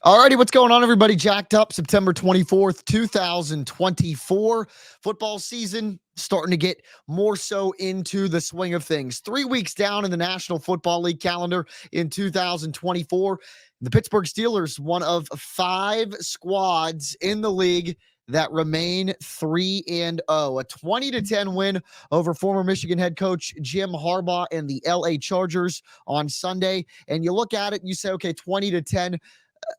Alrighty, what's going on, everybody? Jacked up September 24th, 2024. Football season starting to get more so into the swing of things. 3 weeks down in the National Football League calendar in 2024. The Pittsburgh Steelers, one of 5 squads in the league that remain 3-0. A 20-10 win over former Michigan head coach Jim Harbaugh and the LA Chargers on Sunday. And you look at it and you say, okay, 20-10.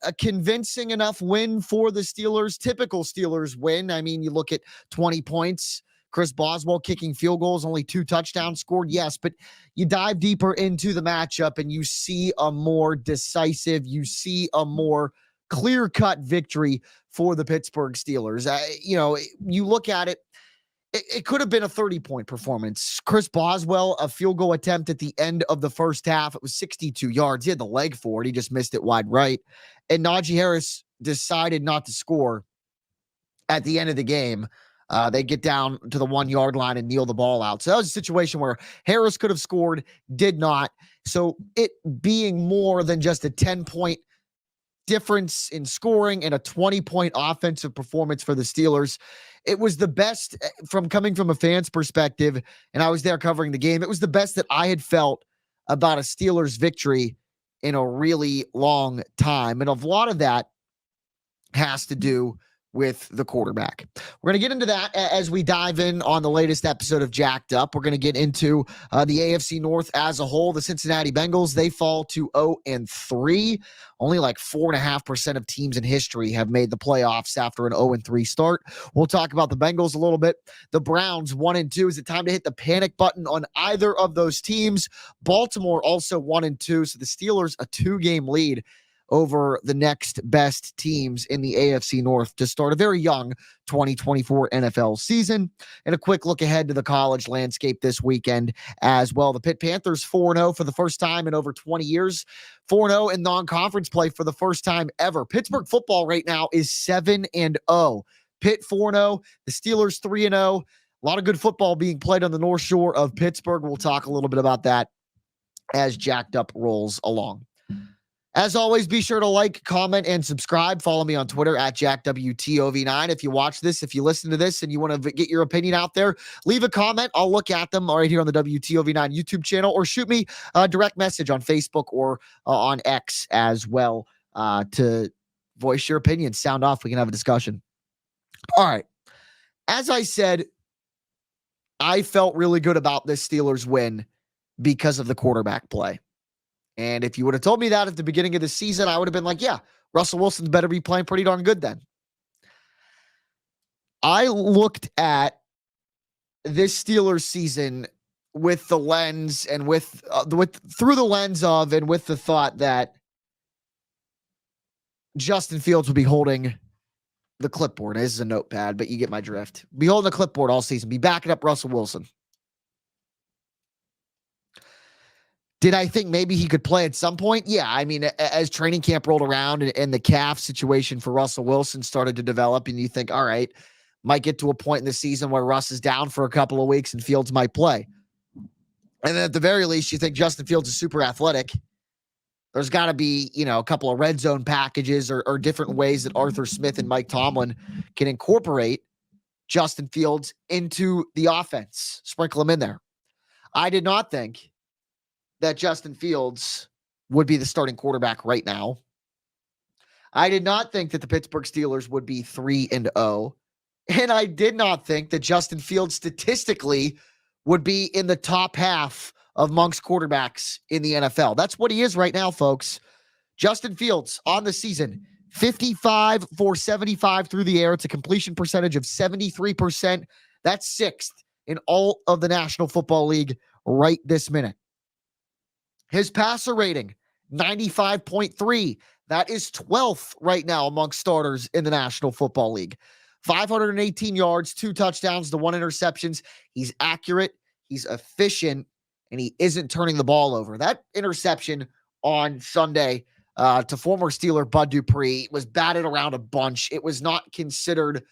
A convincing enough win for the Steelers, typical Steelers win. I mean, you look at 20 points, Chris Boswell kicking field goals, only 2 touchdowns scored, yes, but you dive deeper into the matchup and you see a more decisive, you see a more clear-cut victory for the Pittsburgh Steelers. You look at it, it could have been a 30-point performance. Chris Boswell, a field goal attempt at the end of the first half. It was 62 yards. He had the leg for it. He just missed it wide right. And Najee Harris decided not to score at the end of the game. They get down to the 1-yard line and kneel the ball out. So that was a situation where Harris could have scored, did not. So it being more than just a 10-point difference in scoring and a 20-point offensive performance for the Steelers, it was the best from coming from a fan's perspective, and I was there covering the game. It was the best that I had felt about a Steelers victory in a really long time. And a lot of that has to do with the quarterback. We're going to get into that as we dive in on the latest episode of Jacked Up. We're going to get into the AFC North as a whole. The Cincinnati Bengals, they fall to 0-3. Only like 4.5% of teams in history have made the playoffs after an 0-3 start. We'll talk about the Bengals a little bit. The Browns 1-2. Is it time to hit the panic button on either of those teams? Baltimore also 1-2. So the Steelers a 2-game lead over the next best teams in the AFC North to start a very young 2024 NFL season. And a quick look ahead to the college landscape this weekend as well. The Pitt Panthers 4-0 for the first time in over 20 years. 4-0 in non-conference play for the first time ever. Pittsburgh football right now is 7-0. Pitt 4-0, the Steelers 3-0. A lot of good football being played on the North Shore of Pittsburgh. We'll talk a little bit about that as Jacked Up rolls along. As always, be sure to like, comment, and subscribe. Follow me on Twitter at JackWTOV9. If you watch this, if you listen to this, and you want to get your opinion out there, leave a comment. I'll look at them right here on the WTOV9 YouTube channel, or shoot me a direct message on Facebook or on X as well to voice your opinion. Sound off. We can have a discussion. All right. As I said, I felt really good about this Steelers win because of the quarterback play. And if you would have told me that at the beginning of the season, I would have been like, yeah, Russell Wilson's better be playing pretty darn good then. I looked at this Steelers season with the lens and through the lens of and with the thought that Justin Fields would be holding the clipboard. This is a notepad, but you get my drift. Be holding the clipboard all season. Be backing up Russell Wilson. Did I think maybe he could play at some point? Yeah. I mean, as training camp rolled around and the calf situation for Russell Wilson started to develop, and you think, all right, might get to a point in the season where Russ is down for a couple of weeks and Fields might play. And then at the very least, you think Justin Fields is super athletic. There's got to be, a couple of red zone packages or different ways that Arthur Smith and Mike Tomlin can incorporate Justin Fields into the offense, sprinkle him in there. I did not think that Justin Fields would be the starting quarterback right now. I did not think that the Pittsburgh Steelers would be 3-0. And I did not think that Justin Fields statistically would be in the top half of amongst quarterbacks in the NFL. That's what he is right now, folks. Justin Fields on the season, 55 for 75 through the air. It's a completion percentage of 73%. That's 6th in all of the National Football League right this minute. His passer rating, 95.3. That is 12th right now amongst starters in the National Football League. 518 yards, 2 touchdowns to 1 interception. He's accurate, he's efficient, and he isn't turning the ball over. That interception on Sunday to former Steeler Bud Dupree was batted around a bunch. It was not considered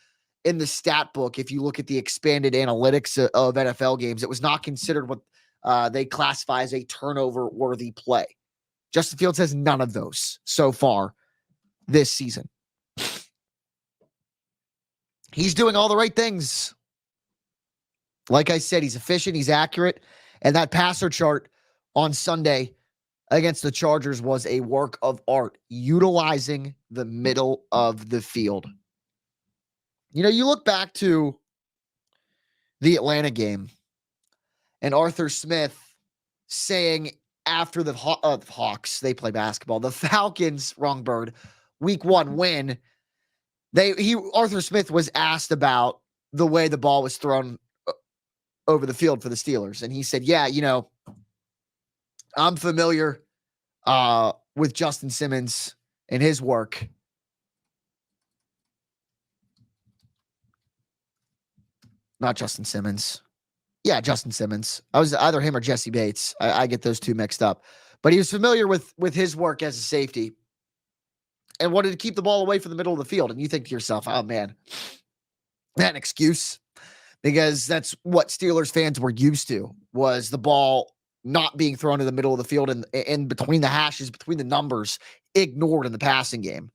in the stat book. If you look at the expanded analytics of NFL games, it was not considered what they classify as a turnover-worthy play. Justin Fields has none of those so far this season. He's doing all the right things. Like I said, he's efficient, he's accurate, and that passer chart on Sunday against the Chargers was a work of art, utilizing the middle of the field. You know, you look back to the Atlanta game and Arthur Smith saying after the Hawks, they play basketball, the Falcons, wrong bird, week 1 win, Arthur Smith was asked about the way the ball was thrown over the field for the Steelers. And he said, yeah, you know, I'm familiar with Justin Simmons and his work. Not Justin Simmons. Yeah, Justin Simmons. I was either him or Jesse Bates. I get those two mixed up. But he was familiar with his work as a safety and wanted to keep the ball away from the middle of the field. And you think to yourself, oh, man, that an excuse? Because that's what Steelers fans were used to, was the ball not being thrown in the middle of the field and in between the hashes, between the numbers, ignored in the passing game.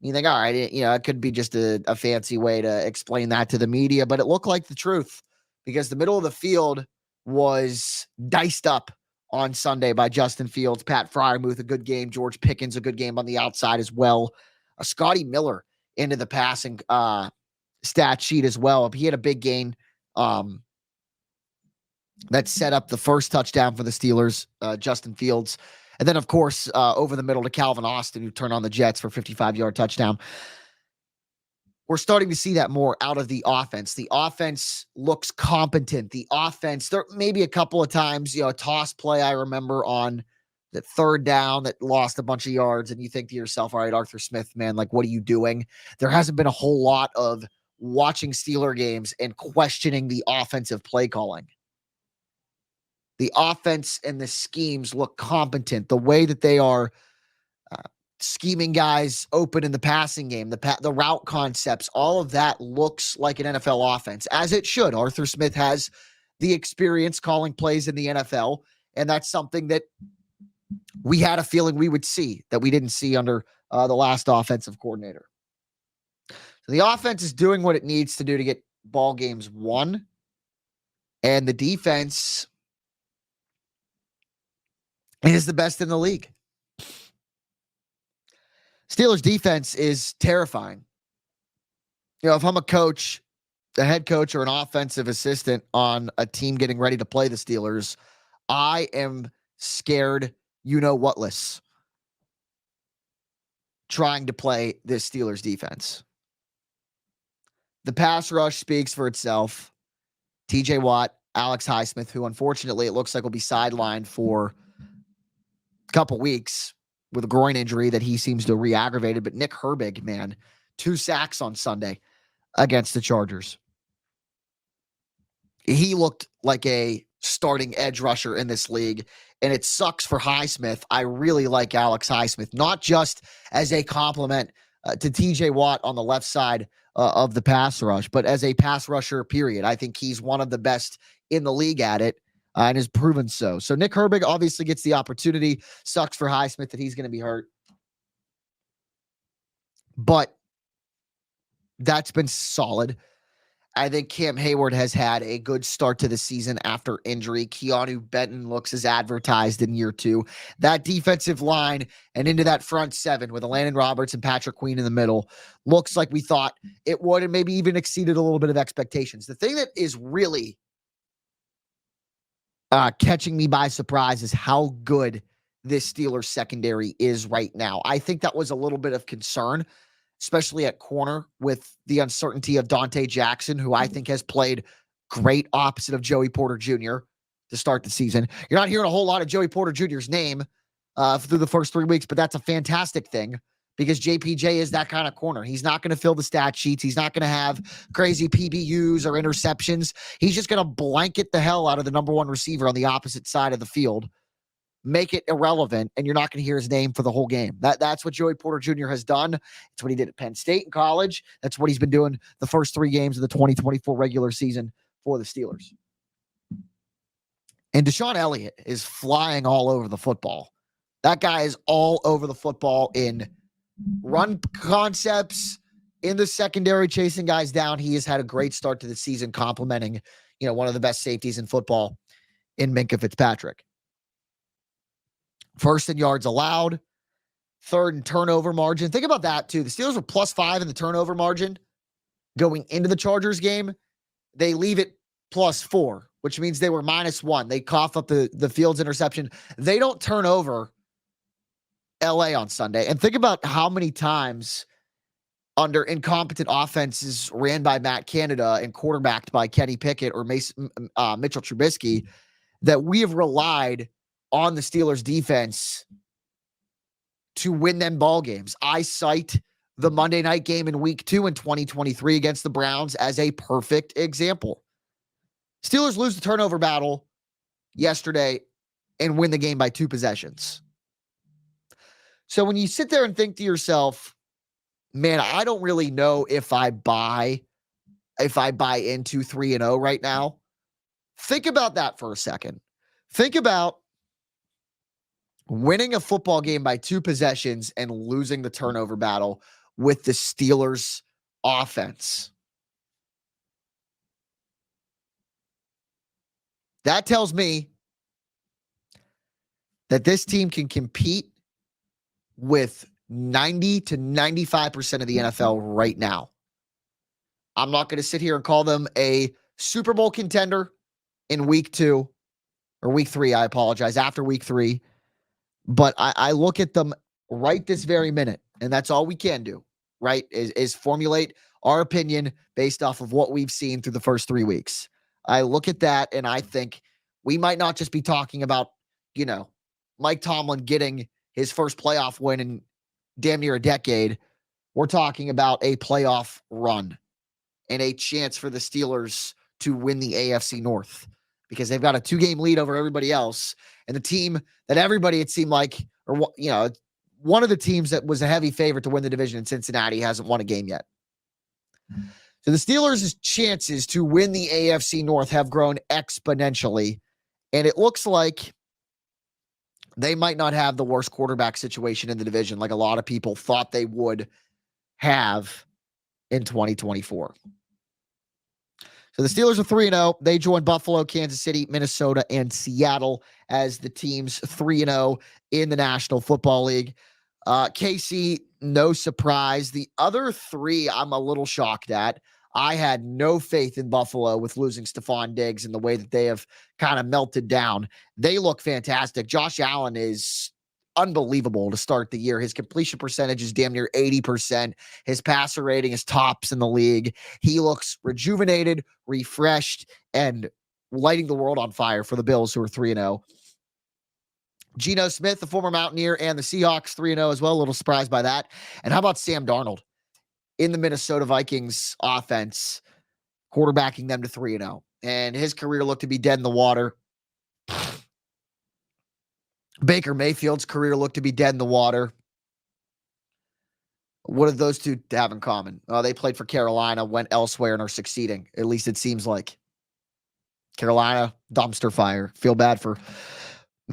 You think, all right, you know, it could be just a fancy way to explain that to the media, but it looked like the truth because the middle of the field was diced up on Sunday by Justin Fields, Pat Freiermuth, a good game, George Pickens, a good game on the outside as well. Scotty Miller into the passing stat sheet as well. He had a big gain that set up the first touchdown for the Steelers, Justin Fields. And then, of course, over the middle to Calvin Austin, who turned on the Jets for a 55-yard touchdown. We're starting to see that more out of the offense. The offense looks competent. The offense, there may be a couple of times, you know, a toss play I remember on the third down that lost a bunch of yards, and you think to yourself, all right, Arthur Smith, man, like, what are you doing? There hasn't been a whole lot of watching Steeler games and questioning the offensive play calling. The offense and the schemes look competent. The way that they are scheming guys open in the passing game, the route concepts, all of that looks like an NFL offense, as it should. Arthur Smith has the experience calling plays in the NFL, and that's something that we had a feeling we would see that we didn't see under the last offensive coordinator. So the offense is doing what it needs to do to get ball games won, and the defense is the best in the league. Steelers defense is terrifying. You know, if I'm a coach, a head coach, or an offensive assistant on a team getting ready to play the Steelers, I am scared, you know whatless, trying to play this Steelers defense. The pass rush speaks for itself. TJ Watt, Alex Highsmith, who unfortunately it looks like will be sidelined for a couple weeks with a groin injury that he seems to have re-aggravated. But Nick Herbig, man, 2 sacks on Sunday against the Chargers. He looked like a starting edge rusher in this league, and it sucks for Highsmith. I really like Alex Highsmith, not just as a compliment to TJ Watt on the left side of the pass rush, but as a pass rusher, period. I think he's one of the best in the league at it. And has proven so. So Nick Herbig obviously gets the opportunity. Sucks for Highsmith that he's going to be hurt. But that's been solid. I think Cam Hayward has had a good start to the season after injury. Keanu Benton looks as advertised in year 2. That defensive line and into that front 7 with Landon Roberts and Patrick Queen in the middle looks like we thought it would, and maybe even exceeded a little bit of expectations. The thing that is really catching me by surprise is how good this Steelers secondary is right now. I think that was a little bit of concern, especially at corner with the uncertainty of Dante Jackson, who I think has played great opposite of Joey Porter Jr. to start the season. You're not hearing a whole lot of Joey Porter Jr.'s name through the first 3 weeks, but that's a fantastic thing because JPJ is that kind of corner. He's not going to fill the stat sheets. He's not going to have crazy PBUs or interceptions. He's just going to blanket the hell out of the number 1 receiver on the opposite side of the field, make it irrelevant, and you're not going to hear his name for the whole game. That's what Joey Porter Jr. has done. It's what he did at Penn State in college. That's what he's been doing the first 3 games of the 2024 regular season for the Steelers. And Deshaun Elliott is flying all over the football. That guy is all over the football in run concepts in the secondary, chasing guys down. He has had a great start to the season, complimenting, one of the best safeties in football in Minkah Fitzpatrick. First in yards allowed, third in turnover margin. Think about that, too. The Steelers were +5 in the turnover margin going into the Chargers game. They leave it +4, which means they were -1. They cough up the Fields interception. They don't turn over LA on Sunday. And think about how many times under incompetent offenses ran by Matt Canada and quarterbacked by Kenny Pickett or Mitchell Trubisky that we have relied on the Steelers defense to win them ball games. I cite the Monday night game in week 2 in 2023 against the Browns as a perfect example. Steelers lose the turnover battle yesterday and win the game by 2 possessions. So when you sit there and think to yourself, man, I don't really know if I buy into 3-0 right now. Think about that for a second. Think about winning a football game by 2 possessions and losing the turnover battle with the Steelers offense. That tells me that this team can compete with 90 to 95% of the NFL right now. I'm not going to sit here and call them a Super Bowl contender in week 2 or week 3. I apologize. After week 3. But I look at them right this very minute, and that's all we can do, right? Is formulate our opinion based off of what we've seen through the first 3 weeks. I look at that and I think we might not just be talking about, Mike Tomlin getting his first playoff win in damn near a decade. We're talking about a playoff run and a chance for the Steelers to win the AFC North because they've got a 2-game lead over everybody else. And the team that everybody, it seemed like, or, one of the teams that was a heavy favorite to win the division in Cincinnati hasn't won a game yet. So the Steelers' chances to win the AFC North have grown exponentially. And it looks like they might not have the worst quarterback situation in the division like a lot of people thought they would have in 2024. So the Steelers are 3-0. They join Buffalo, Kansas City, Minnesota, and Seattle as the teams 3-0 in the National Football League. KC, no surprise. The other 3, I'm a little shocked at. I had no faith in Buffalo with losing Stephon Diggs and the way that they have kind of melted down. They look fantastic. Josh Allen is unbelievable to start the year. His completion percentage is damn near 80%. His passer rating is tops in the league. He looks rejuvenated, refreshed, and lighting the world on fire for the Bills, who are 3-0. Geno Smith, the former Mountaineer, and the Seahawks 3-0 as well. A little surprised by that. And how about Sam Darnold in the Minnesota Vikings offense, quarterbacking them to 3-0? And his career looked to be dead in the water. Baker Mayfield's career looked to be dead in the water. What do those two have in common? They played for Carolina, went elsewhere, and are succeeding. At least it seems like. Carolina, dumpster fire. Feel bad for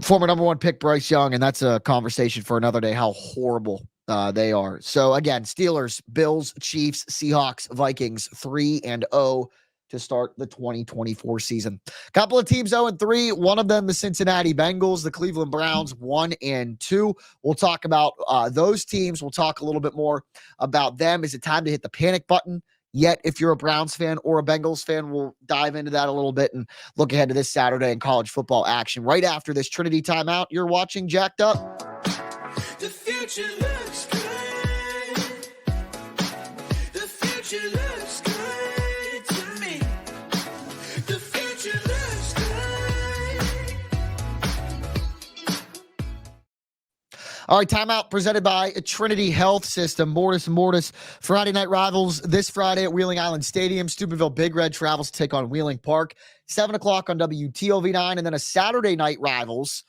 former number 1 pick Bryce Young, and that's a conversation for another day, how horrible they are. So, again, Steelers, Bills, Chiefs, Seahawks, Vikings, 3-0 to start the 2024 season. Couple of teams 0-3. One of them, the Cincinnati Bengals, the Cleveland Browns, 1-2. We'll talk about those teams. We'll talk a little bit more about them. Is it time to hit the panic button yet? If you're a Browns fan or a Bengals fan, we'll dive into that a little bit and look ahead to this Saturday in college football action. Right after this Trinity timeout, you're watching Jacked Up. The future looks good. The future looks good to me. The future looks good. All right, timeout presented by Trinity Health System. Mortis and Mortis. Friday night rivals this Friday at Wheeling Island Stadium. Steubenville Big Red travels to take on Wheeling Park. 7 o'clock on WTOV 9. And then a Saturday night rivals,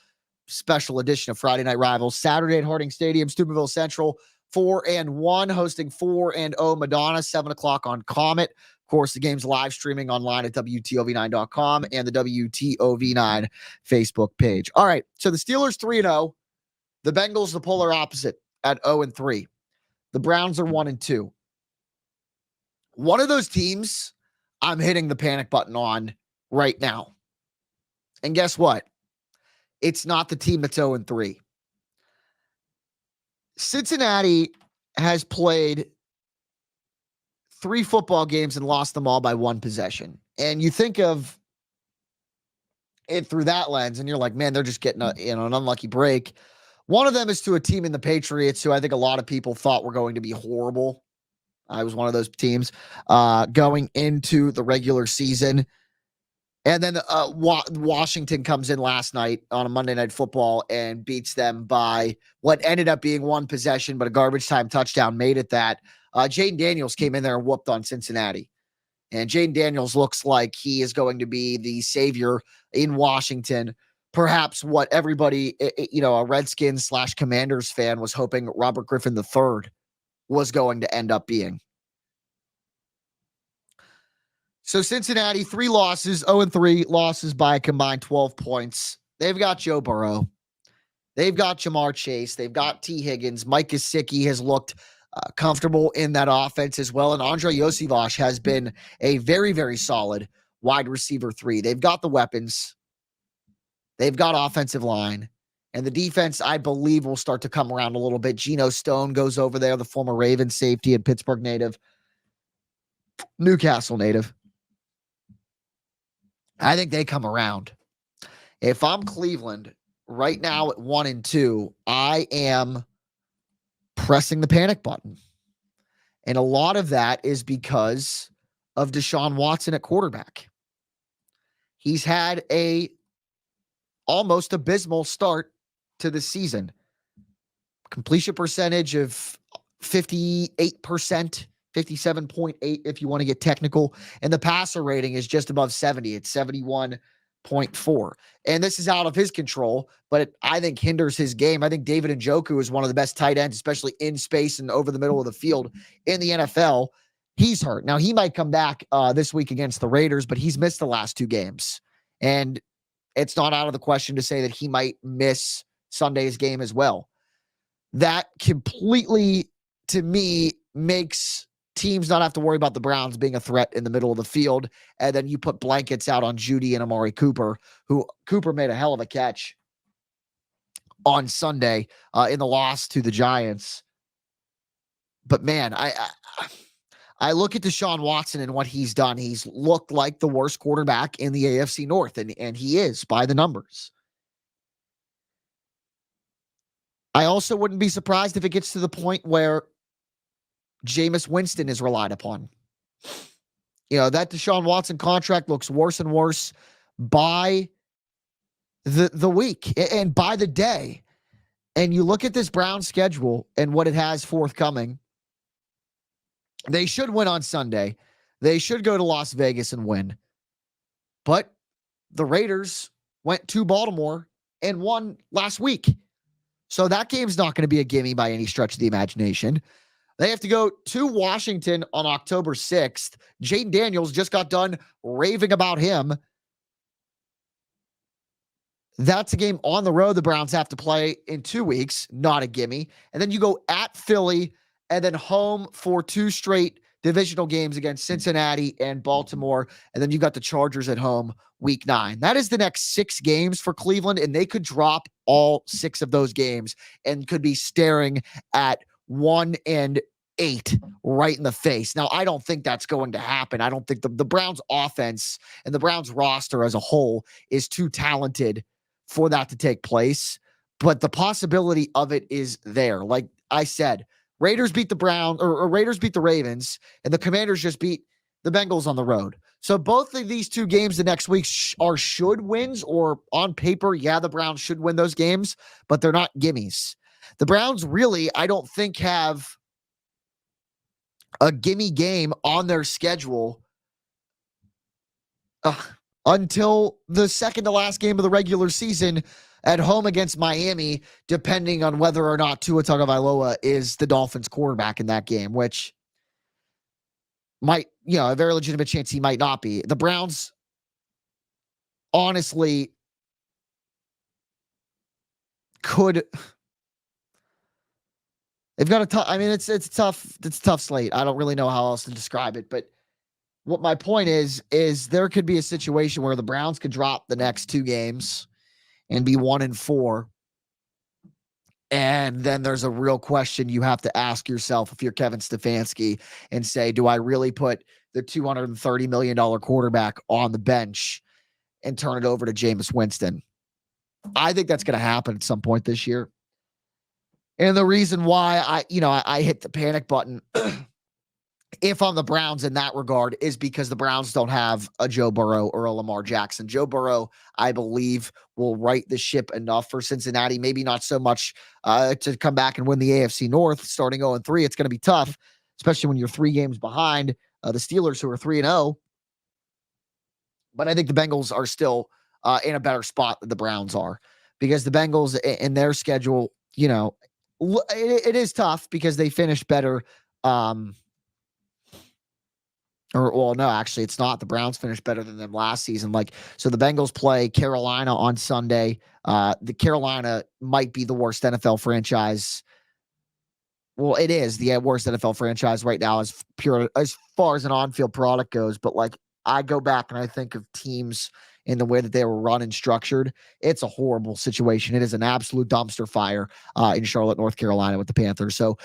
special edition of Friday Night Rivals, Saturday at Harding Stadium, Steubenville Central, 4-1, hosting 4-0 Madonna, 7 o'clock on Comet. Of course, the game's live streaming online at WTOV9.com and the WTOV9 Facebook page. All right, so the Steelers 3-0, the Bengals the polar opposite at 0-3. The Browns are 1-2. One of those teams I'm hitting the panic button on right now. And guess what? It's not the team that's 0-3. Cincinnati has played 3 football games and lost them all by 1 possession. And you think of it through that lens, and you're like, man, they're just getting an unlucky break. One of them is to a team in the Patriots who I think a lot of people thought were going to be horrible. I was one of those teams going into the regular season. And then Washington comes in last night on a Monday Night Football and beats them by what ended up being 1 possession, but a garbage time touchdown made it that. Jaden Daniels came in there and whooped on Cincinnati. And Jaden Daniels looks like he is going to be the savior in Washington. Perhaps what everybody, a Redskins / Commanders fan was hoping Robert Griffin III was going to end up being. So Cincinnati, 3 losses, 0-3 losses by a combined 12 points. They've got Joe Burrow. They've got Jamar Chase. They've got T. Higgins. Mike Gesicki has looked comfortable in that offense as well. And Andre Yosivach has been a very, very solid wide receiver 3. They've got the weapons. They've got offensive line. And the defense, I believe, will start to come around a little bit. Geno Stone goes over there, the former Ravens safety and Pittsburgh native. Newcastle native. I think they come around. If I'm Cleveland right now at 1-2, I am pressing the panic button. And a lot of that is because of Deshaun Watson at quarterback. He's had a almost abysmal start to the season. Completion percentage of 58%. 57.8 if you want to get technical. And the passer rating is just above 70. It's 71.4. And this is out of his control, but it, I think, hinders his game. I think David Njoku is one of the best tight ends, especially in space and over the middle of the field in the NFL. He's hurt. Now, he might come back this week against the Raiders, but he's missed the last 2 games. And it's not out of the question to say that he might miss Sunday's game as well. That completely, to me, makes teams not have to worry about the Browns being a threat in the middle of the field. And then you put blankets out on Judy and Amari Cooper, who Cooper made a hell of a catch on Sunday in the loss to the Giants. But man, I look at Deshaun Watson and what he's done. He's looked like the worst quarterback in the AFC North, and he is by the numbers. I also wouldn't be surprised if it gets to the point where Jameis Winston is relied upon. That Deshaun Watson contract looks worse and worse by the week and by the day. And you look at this Browns schedule and what it has forthcoming. They should win on Sunday. They should go to Las Vegas and win. But the Raiders went to Baltimore and won last week. So that game's not going to be a gimme by any stretch of the imagination. They have to go to Washington on October 6th. Jaden Daniels just got done raving about him. That's a game on the road the Browns have to play in 2 weeks. Not a gimme. And then you go at Philly and then home for 2 straight divisional games against Cincinnati and Baltimore. And then you got the Chargers at home week 9. That is the next 6 games for Cleveland, and they could drop all 6 of those games and could be staring at 1-8 right in the face. Now, I don't think that's going to happen. I don't think the Browns offense and the Browns roster as a whole is too talented for that to take place. But the possibility of it is there. Like I said, Raiders beat the Browns or Raiders beat the Ravens, and the Commanders just beat the Bengals on the road. So both of these 2 games the next week are should wins, or on paper, yeah, the Browns should win those games, but they're not gimmies. The Browns really, I don't think, have a gimme game on their schedule until the second to last game of the regular season at home against Miami, depending on whether or not Tua Tagovailoa is the Dolphins quarterback in that game, which might, a very legitimate chance he might not be. The Browns, honestly, could They've got a tough. I mean, it's a tough slate. I don't really know how else to describe it, but what my point is there could be a situation where the Browns could drop the next 2 games and be 1-4. And then there's a real question you have to ask yourself if you're Kevin Stefanski and say, do I really put the $230 million quarterback on the bench and turn it over to Jameis Winston? I think that's going to happen at some point this year. And the reason why I hit the panic button if I'm the Browns in that regard is because the Browns don't have a Joe Burrow or a Lamar Jackson. Joe Burrow, I believe, will right the ship enough for Cincinnati. Maybe not so much to come back and win the AFC North starting 0-3. It's going to be tough, especially when you're 3 games behind the Steelers, who are 3-0. But I think the Bengals are still in a better spot than the Browns are, because the Bengals in their schedule, it is tough because they finished better. No, actually, it's not. The Browns finished better than them last season. So the Bengals play Carolina on Sunday. The Carolina might be the worst NFL franchise. Well, it is the worst NFL franchise right now as far as an on-field product goes. But I go back and I think of teams in the way that they were run and structured. It's a horrible situation. It is an absolute dumpster fire in Charlotte, North Carolina with the Panthers. So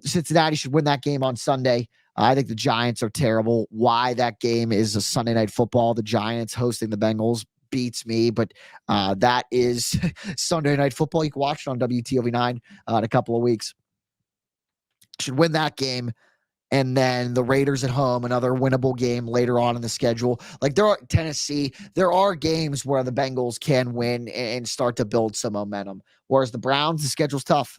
Cincinnati should win that game on Sunday. I think the Giants are terrible. Why that game is a Sunday Night Football, the Giants hosting the Bengals, beats me. But that is Sunday Night Football. You can watch it on WTOV 9 in a couple of weeks. Should win that game. And then the Raiders at home, another winnable game later on in the schedule. Tennessee, there are games where the Bengals can win and start to build some momentum. Whereas the Browns, the schedule's tough.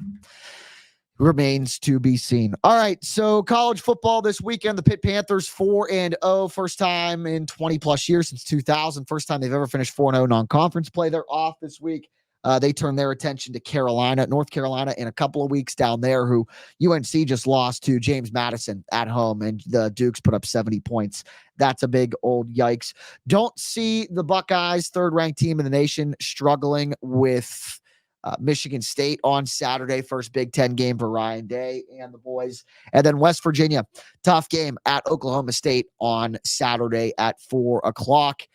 Remains to be seen. All right, so college football this weekend. The Pitt Panthers 4-0, first time in 20 plus years, since 2000. First time they've ever finished 4-0 non-conference play. They're off this week. They turn their attention to North Carolina in a couple of weeks down there, who UNC just lost to James Madison at home, and the Dukes put up 70 points. That's a big old yikes. Don't see the Buckeyes, third-ranked team in the nation, struggling with Michigan State on Saturday, first Big Ten game for Ryan Day and the boys. And then West Virginia, tough game at Oklahoma State on Saturday at 4:00.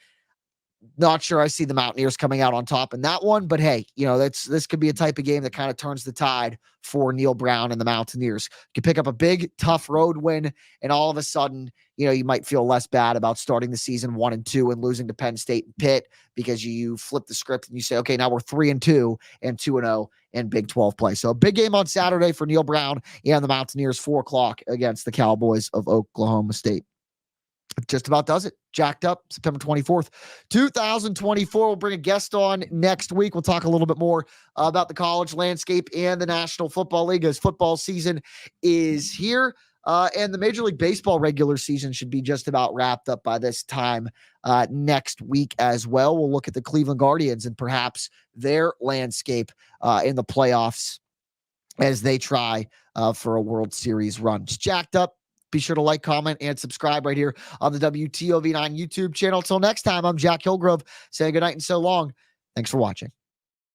Not sure I see the Mountaineers coming out on top in that one, but hey, this could be a type of game that kind of turns the tide for Neil Brown and the Mountaineers. You can pick up a big, tough road win, and all of a sudden, you might feel less bad about starting the season 1-2 and losing to Penn State and Pitt, because you flip the script and you say, okay, now we're 3-2 and 2-0 in Big 12 play. So a big game on Saturday for Neil Brown and the Mountaineers, 4:00 against the Cowboys of Oklahoma State. Just about does it. Jacked up, September 24th, 2024. We'll bring a guest on next week. We'll talk a little bit more about the college landscape and the National Football League, as football season is here. And the Major League Baseball regular season should be just about wrapped up by this time next week as well. We'll look at the Cleveland Guardians and perhaps their landscape in the playoffs as they try for a World Series run. It's jacked up. Be sure to like, comment, and subscribe right here on the WTOV9 YouTube channel. Till next time, I'm Jack Hillgrove saying good night and so long. Thanks for watching.